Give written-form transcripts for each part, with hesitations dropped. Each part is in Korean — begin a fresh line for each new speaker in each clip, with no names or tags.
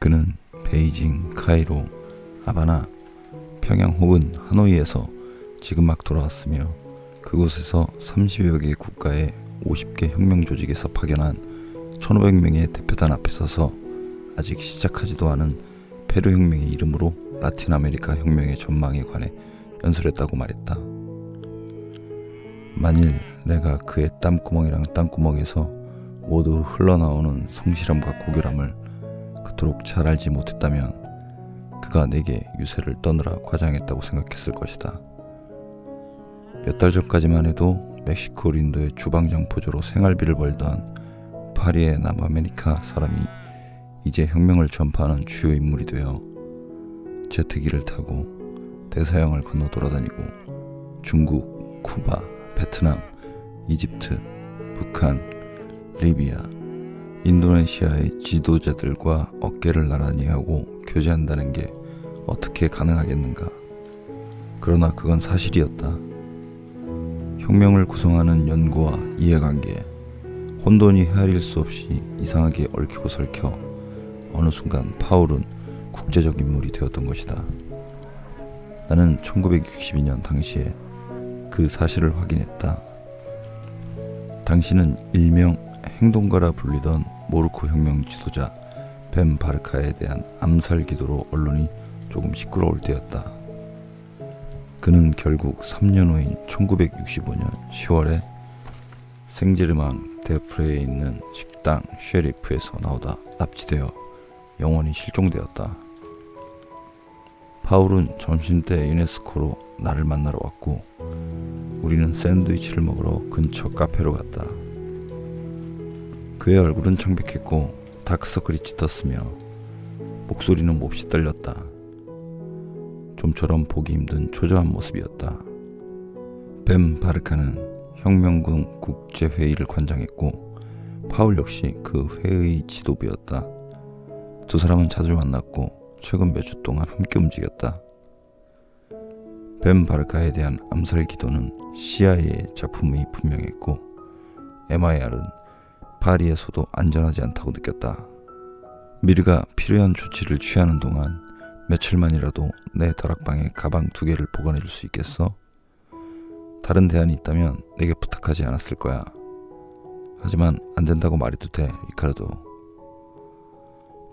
그는 베이징, 카이로, 하바나, 평양 혹은 하노이에서 지금 막 돌아왔으며 그곳에서 30여 개 국가의 50개 혁명 조직에서 파견한 1500명의 대표단 앞에 서서 아직 시작하지도 않은 페루 혁명의 이름으로 라틴 아메리카 혁명의 전망에 관해 연설했다고 말했다. 만일 내가 그의 땀구멍이랑 땅구멍에서 모두 흘러나오는 성실함과 고결함을 그토록 잘 알지 못했다면 그가 내게 유세를 떠느라 과장했다고 생각했을 것이다. 몇 달 전까지만 해도 멕시코 린도의 주방장포조로 생활비를 벌던 파리의 남아메리카 사람이 이제 혁명을 전파하는 주요 인물이 되어 제트기를 타고 대서양을 건너 돌아다니고 중국, 쿠바, 베트남, 이집트, 북한, 리비아, 인도네시아의 지도자들과 어깨를 나란히 하고 교제한다는 게 어떻게 가능하겠는가. 그러나 그건 사실이었다. 혁명을 구성하는 연구와 이해관계, 혼돈이 헤아릴 수 없이 이상하게 얽히고 설켜 어느 순간 파울은 국제적 인물이 되었던 것이다. 나는 1962년 당시에 그 사실을 확인했다. 당시는 일명 행동가라 불리던 모로코 혁명 지도자 벤 바르카에 대한 암살 기도로 언론이 조금 시끄러울 때였다. 그는 결국 3년 후인 1965년 10월에 생제르망 데프레에 있는 식당 쉐리프에서 나오다 납치되어 영원히 실종되었다. 파울은 점심때 유네스코로 나를 만나러 왔고 우리는 샌드위치를 먹으러 근처 카페로 갔다. 그의 얼굴은 창백했고 다크서클이 짙었으며 목소리는 몹시 떨렸다. 좀처럼 보기 힘든 초조한 모습이었다. 벤 바르카는 혁명군 국제회의를 관장했고 파울 역시 그 회의 지도부였다. 두 사람은 자주 만났고 최근 몇 주 동안 함께 움직였다. 벤 바르카에 대한 암살 기도는 CIA의 작품이 분명했고 MIR은 파리에서도 안전하지 않다고 느꼈다. 미르가 필요한 조치를 취하는 동안 며칠만이라도 내 다락방에 가방 2개를 보관해 줄 수 있겠어? 다른 대안이 있다면 내게 부탁하지 않았을 거야. 하지만 안 된다고 말해도 돼, 리카르도.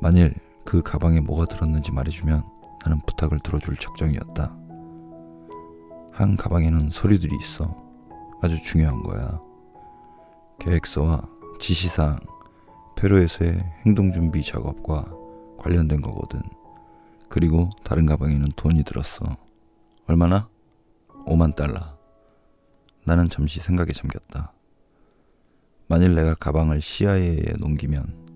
만일 그 가방에 뭐가 들었는지 말해주면 나는 부탁을 들어줄 작정이었다. 한 가방에는 서류들이 있어. 아주 중요한 거야. 계획서와 지시사항, 페루에서의 행동준비 작업과 관련된 거거든. 그리고 다른 가방에는 돈이 들었어. 얼마나? 5만 달러. 나는 잠시 생각에 잠겼다. 만일 내가 가방을 CIA에 넘기면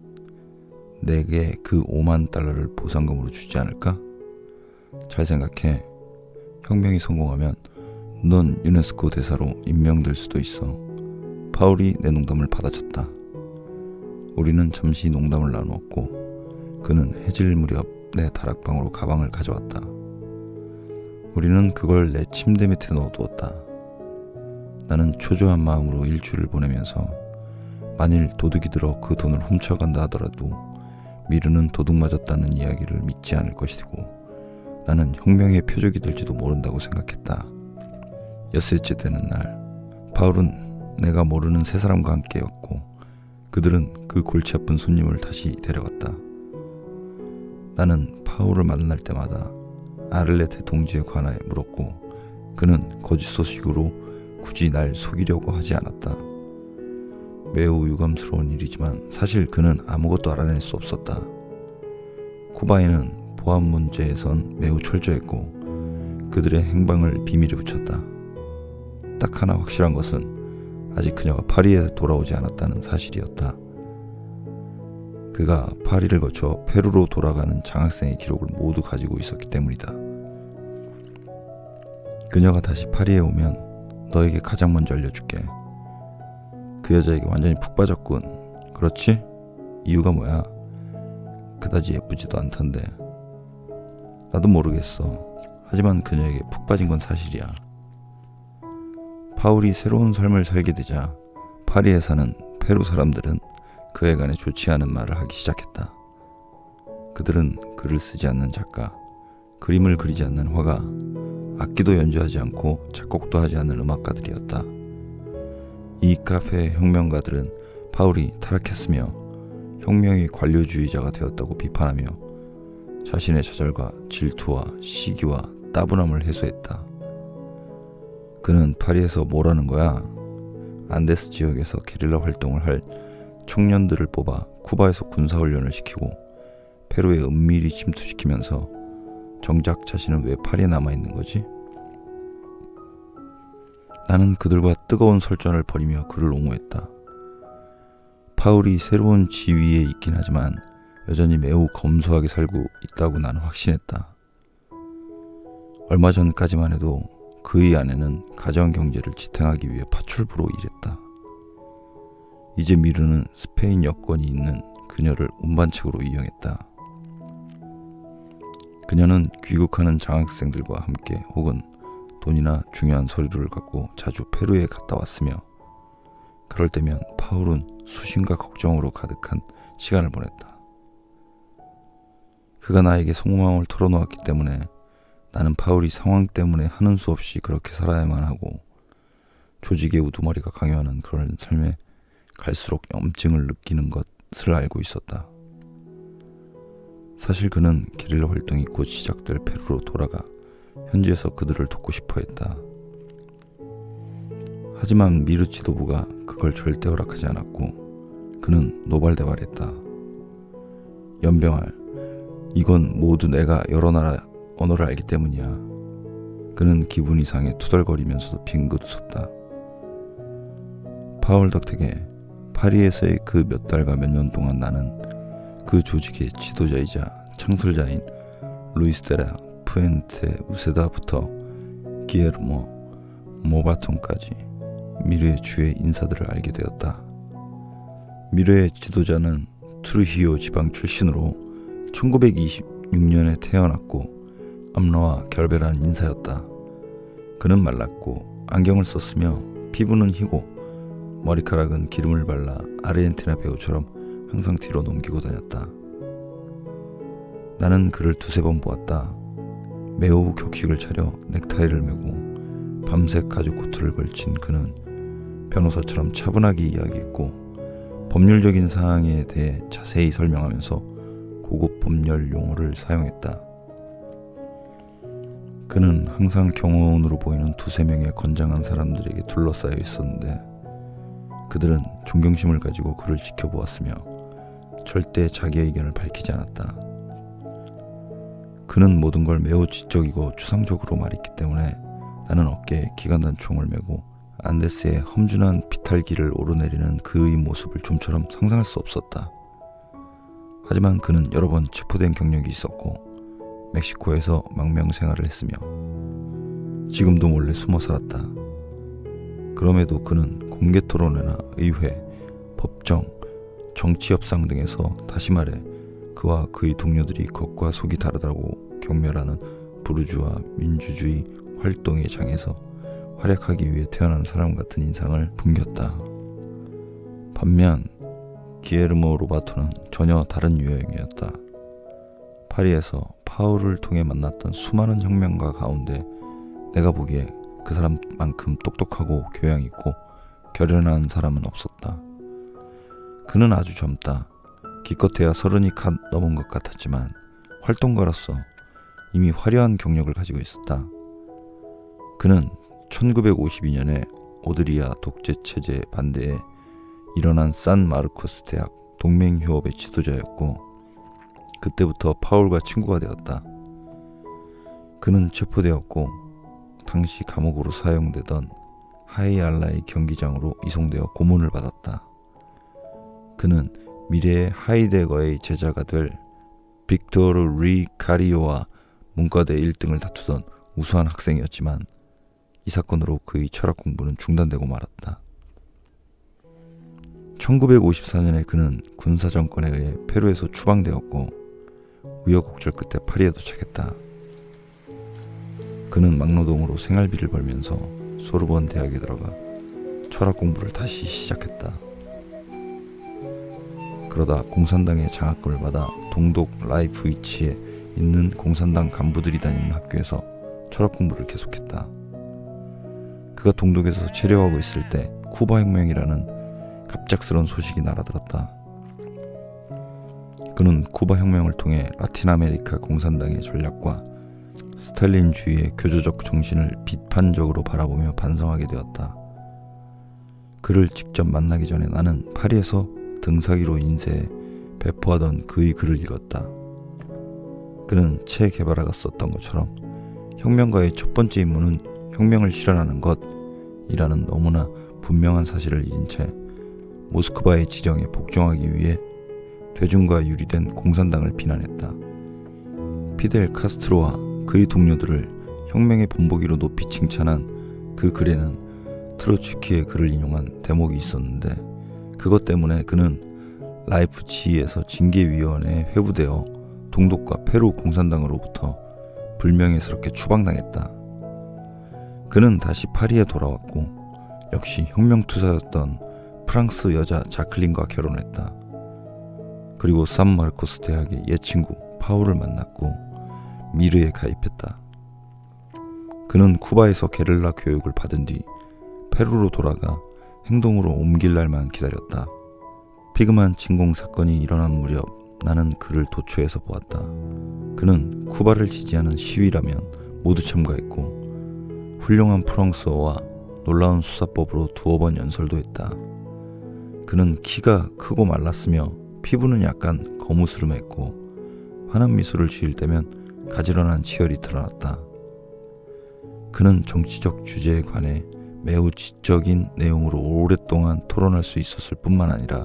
내게 그 5만 달러를 보상금으로 주지 않을까? 잘 생각해. 혁명이 성공하면 넌 유네스코 대사로 임명될 수도 있어. 파울이 내 농담을 받아쳤다. 우리는 잠시 농담을 나누었고 그는 해질 무렵 내 다락방으로 가방을 가져왔다. 우리는 그걸 내 침대 밑에 넣어두었다. 나는 초조한 마음으로 일주일을 보내면서 만일 도둑이 들어 그 돈을 훔쳐간다 하더라도 미르는 도둑 맞았다는 이야기를 믿지 않을 것이고 나는 혁명의 표적이 될지도 모른다고 생각했다. 엿새째 되는 날 파울은 내가 모르는 세 사람과 함께였고 그들은 그 골치 아픈 손님을 다시 데려갔다. 나는 파울을 만날 때마다 아를레테 동지에 관하여 물었고 그는 거짓 소식으로 굳이 날 속이려고 하지 않았다. 매우 유감스러운 일이지만 사실 그는 아무것도 알아낼 수 없었다. 쿠바인은 보안 문제에선 매우 철저했고 그들의 행방을 비밀에 붙였다. 딱 하나 확실한 것은 아직 그녀가 파리에 돌아오지 않았다는 사실이었다. 그가 파리를 거쳐 페루로 돌아가는 장학생의 기록을 모두 가지고 있었기 때문이다. 그녀가 다시 파리에 오면 너에게 가장 먼저 알려줄게. 그 여자에게 완전히 푹 빠졌군. 그렇지? 이유가 뭐야? 그다지 예쁘지도 않던데. 나도 모르겠어. 하지만 그녀에게 푹 빠진 건 사실이야. 파울이 새로운 삶을 살게 되자 파리에 사는 페루 사람들은 그에 관해 좋지 않은 말을 하기 시작했다. 그들은 글을 쓰지 않는 작가, 그림을 그리지 않는 화가, 악기도 연주하지 않고 작곡도 하지 않는 음악가들이었다. 이 카페의 혁명가들은 파울이 타락했으며 혁명의 관료주의자가 되었다고 비판하며 자신의 좌절과 질투와 시기와 따분함을 해소했다. 그는 파리에서 뭐라는 거야? 안데스 지역에서 게릴라 활동을 할 청년들을 뽑아 쿠바에서 군사훈련을 시키고 페루에 은밀히 침투시키면서 정작 자신은 왜 파리에 남아있는 거지? 나는 그들과 뜨거운 설전을 벌이며 그를 옹호했다. 파울이 새로운 지위에 있긴 하지만 여전히 매우 검소하게 살고 있다고 나는 확신했다. 얼마 전까지만 해도 그의 아내는 가정경제를 지탱하기 위해 파출부로 일했다. 이제 미르는 스페인 여권이 있는 그녀를 운반책으로 이용했다. 그녀는 귀국하는 장학생들과 함께 혹은 돈이나 중요한 서류를 갖고 자주 페루에 갔다 왔으며 그럴 때면 파울은 수심과 걱정으로 가득한 시간을 보냈다. 그가 나에게 속마음을 털어놓았기 때문에 나는 파울이 상황 때문에 하는 수 없이 그렇게 살아야만 하고 조직의 우두머리가 강요하는 그런 삶에 갈수록 염증을 느끼는 것을 알고 있었다. 사실 그는 게릴라 활동이 곧 시작될 페루로 돌아가 현지에서 그들을 돕고 싶어 했다. 하지만 미르 지도부가 그걸 절대 허락하지 않았고 그는 노발대발했다. 연병알, 이건 모두 내가 여러 나라 언어를 알기 때문이야. 그는 기분 이상해 투덜거리면서도 빙긋 웃었다. 파울 덕택에 파리에서의 그 몇 달과 몇 년 동안 나는 그 조직의 지도자이자 창설자인 루이스 데라 푸엔테 우세다부터 기에르모 모바톤까지 미르의 주의 인사들을 알게 되었다. 미르의 지도자는 트루히오 지방 출신으로 1926년에 태어났고 암로와 결별한 인사였다. 그는 말랐고 안경을 썼으며 피부는 희고 머리카락은 기름을 발라 아르헨티나 배우처럼 항상 뒤로 넘기고 다녔다. 나는 그를 두세 번 보았다. 매우 격식을 차려 넥타이를 메고 밤색 가죽 코트를 걸친 그는 변호사처럼 차분하게 이야기했고 법률적인 사항에 대해 자세히 설명하면서 고급 법률 용어를 사용했다. 그는 항상 경호원으로 보이는 두세 명의 건장한 사람들에게 둘러싸여 있었는데 그들은 존경심을 가지고 그를 지켜보았으며 절대 자기의 의견을 밝히지 않았다. 그는 모든 걸 매우 지적이고 추상적으로 말했기 때문에 나는 어깨에 기관단총을 메고 안데스의 험준한 비탈길을 오르내리는 그의 모습을 좀처럼 상상할 수 없었다. 하지만 그는 여러 번 체포된 경력이 있었고 멕시코에서 망명생활을 했으며 지금도 몰래 숨어 살았다. 그럼에도 그는 공개 토론회나 의회, 법정, 정치 협상 등에서 다시 말해 그와 그의 동료들이 겉과 속이 다르다고 경멸하는 부르주아 민주주의 활동의 장에서 활약하기 위해 태어난 사람 같은 인상을 풍겼다. 반면 기에르모 로바토는 전혀 다른 유형이었다. 파리에서 파울을 통해 만났던 수많은 혁명가 가운데 내가 보기에 그 사람만큼 똑똑하고 교양 있고 결연한 사람은 없었다. 그는 아주 젊다. 기껏해야 30이 갓 넘은 것 같았지만 활동가로서 이미 화려한 경력을 가지고 있었다. 그는 1952년에 오드리아 독재체제 반대에 일어난 산 마르코스 대학 동맹휴업의 지도자였고 그때부터 파울과 친구가 되었다. 그는 체포되었고 당시 감옥으로 사용되던 하이알라의 경기장으로 이송되어 고문을 받았다. 그는 미래의 하이데거의 제자가 될 빅토르 리 카리오와 문과대 1등을 다투던 우수한 학생이었지만 이 사건으로 그의 철학 공부는 중단되고 말았다. 1954년에 그는 군사정권에 의해 페루에서 추방되었고 우여곡절 끝에 파리에 도착했다. 그는 막노동으로 생활비를 벌면서 소르본 대학에 들어가 철학 공부를 다시 시작했다. 그러다 공산당의 장학금을 받아 동독 라이프위치에 있는 공산당 간부들이 다니는 학교에서 철학 공부를 계속했다. 그가 동독에서 체류하고 있을 때 쿠바 혁명이라는 갑작스러운 소식이 날아들었다. 그는 쿠바 혁명을 통해 라틴 아메리카 공산당의 전략과 스탈린주의의 교조적 정신을 비판적으로 바라보며 반성하게 되었다. 그를 직접 만나기 전에 나는 파리에서 등사기로 인쇄해 배포하던 그의 글을 읽었다. 그는 체 게바라가 썼던 것처럼 혁명가의 첫 번째 임무는 혁명을 실현하는 것이라는 너무나 분명한 사실을 잊은 채 모스크바의 지령에 복종하기 위해 대중과 유리된 공산당을 비난했다. 피델 카스트로와 그의 동료들을 혁명의 본보기로 높이 칭찬한 그 글에는 트로츠키의 글을 인용한 대목이 있었는데 그것 때문에 그는 라이프치히에서 징계위원회에 회부되어 동독과 페루 공산당으로부터 불명예스럽게 추방당했다. 그는 다시 파리에 돌아왔고 역시 혁명투사였던 프랑스 여자 자클린과 결혼했다. 그리고 산마르코스 대학의 옛 친구 파울을 만났고 미르에 가입했다. 그는 쿠바에서 게릴라 교육을 받은 뒤 페루로 돌아가 행동으로 옮길 날만 기다렸다. 피그만 진공 사건이 일어난 무렵 나는 그를 도초에서 보았다. 그는 쿠바를 지지하는 시위라면 모두 참가했고 훌륭한 프랑스어와 놀라운 수사법으로 두어 번 연설도 했다. 그는 키가 크고 말랐으며 피부는 약간 거무스름했고 환한 미소를 지을 때면 가지런한 치열이 드러났다. 그는 정치적 주제에 관해 매우 지적인 내용으로 오랫동안 토론할 수 있었을 뿐만 아니라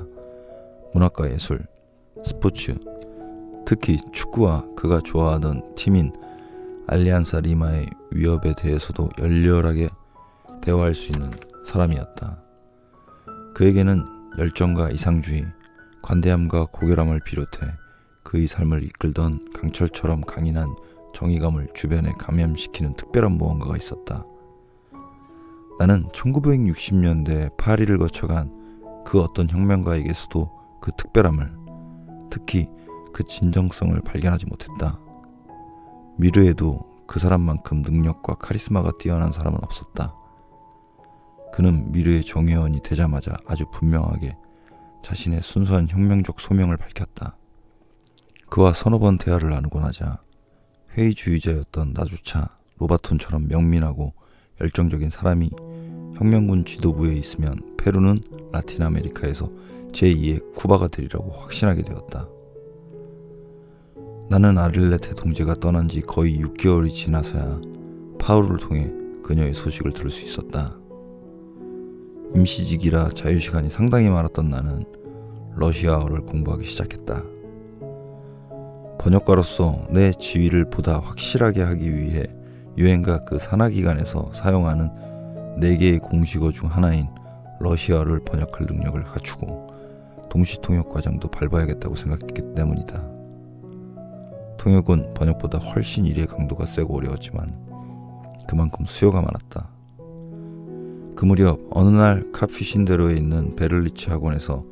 문학과 예술, 스포츠, 특히 축구와 그가 좋아하던 팀인 알리안사 리마의 위협에 대해서도 열렬하게 대화할 수 있는 사람이었다. 그에게는 열정과 이상주의, 관대함과 고결함을 비롯해 그의 삶을 이끌던 강철처럼 강인한 정의감을 주변에 감염시키는 특별한 무언가가 있었다. 나는 1960년대 파리를 거쳐간 그 어떤 혁명가에게서도 그 특별함을, 특히 그 진정성을 발견하지 못했다. 미르에도 그 사람만큼 능력과 카리스마가 뛰어난 사람은 없었다. 그는 미르의 정회원이 되자마자 아주 분명하게 자신의 순수한 혁명적 소명을 밝혔다. 그와 서너 번 대화를 나누고 나자 회의주의자였던 나조차 로바톤처럼 명민하고 열정적인 사람이 혁명군 지도부에 있으면 페루는 라틴 아메리카에서 제2의 쿠바가 되리라고 확신하게 되었다. 나는 아릴레테 동지가 떠난 지 거의 6개월이 지나서야 파울을 통해 그녀의 소식을 들을 수 있었다. 임시직이라 자유시간이 상당히 많았던 나는 러시아어를 공부하기 시작했다. 번역가로서 내 지위를 보다 확실하게 하기 위해 유엔과 그 산하기관에서 사용하는 4개의 공식어 중 하나인 러시아어를 번역할 능력을 갖추고 동시통역 과정도 밟아야겠다고 생각했기 때문이다. 통역은 번역보다 훨씬 일의 강도가 세고 어려웠지만 그만큼 수요가 많았다. 그 무렵 어느 날 카피신데로에 있는 베를리치 학원에서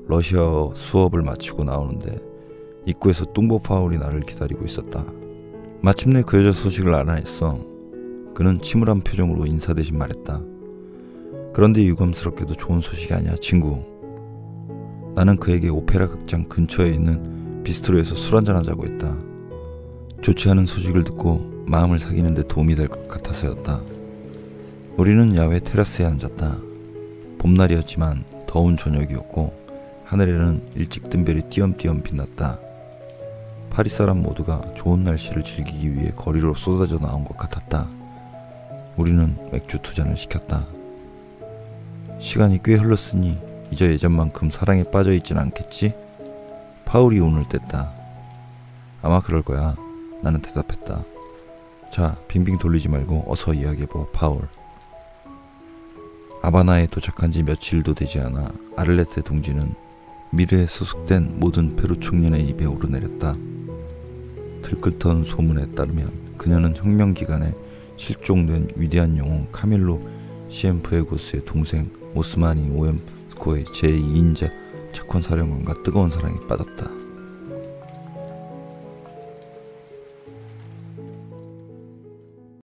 러시아어 수업을 마치고 나오는데 입구에서 뚱보 파울이 나를 기다리고 있었다. 마침내 그 여자 소식을 알아냈어. 그는 침울한 표정으로 인사 대신 말했다. 그런데 유감스럽게도 좋은 소식이 아니야, 친구. 나는 그에게 오페라 극장 근처에 있는 비스트로에서 술 한잔하자고 했다. 좋지 않은 소식을 듣고 마음을 사귀는 데 도움이 될 것 같아서였다. 우리는 야외 테라스에 앉았다. 봄날이었지만 더운 저녁이었고 하늘에는 일찍 뜬 별이 띄엄띄엄 빛났다. 파리 사람 모두가 좋은 날씨를 즐기기 위해 거리로 쏟아져 나온 것 같았다. 우리는 맥주 2잔을 시켰다. 시간이 꽤 흘렀으니 이제 예전만큼 사랑에 빠져있진 않겠지? 파울이 오늘 뗐다. 아마 그럴 거야. 나는 대답했다. 자, 빙빙 돌리지 말고 어서 이야기해봐, 파울. 아바나에 도착한 지 며칠도 되지 않아 아를레테 동지는 미르에 소속된 모든 페루 청년의 입에 오르내렸다. 들끓던 소문에 따르면 그녀는 혁명 기간에 실종된 위대한 영웅 카밀로 시엔푸에고스의 동생 오스마니 오엠스코의 제2인자 착혼 사령관과 뜨거운 사랑에 빠졌다.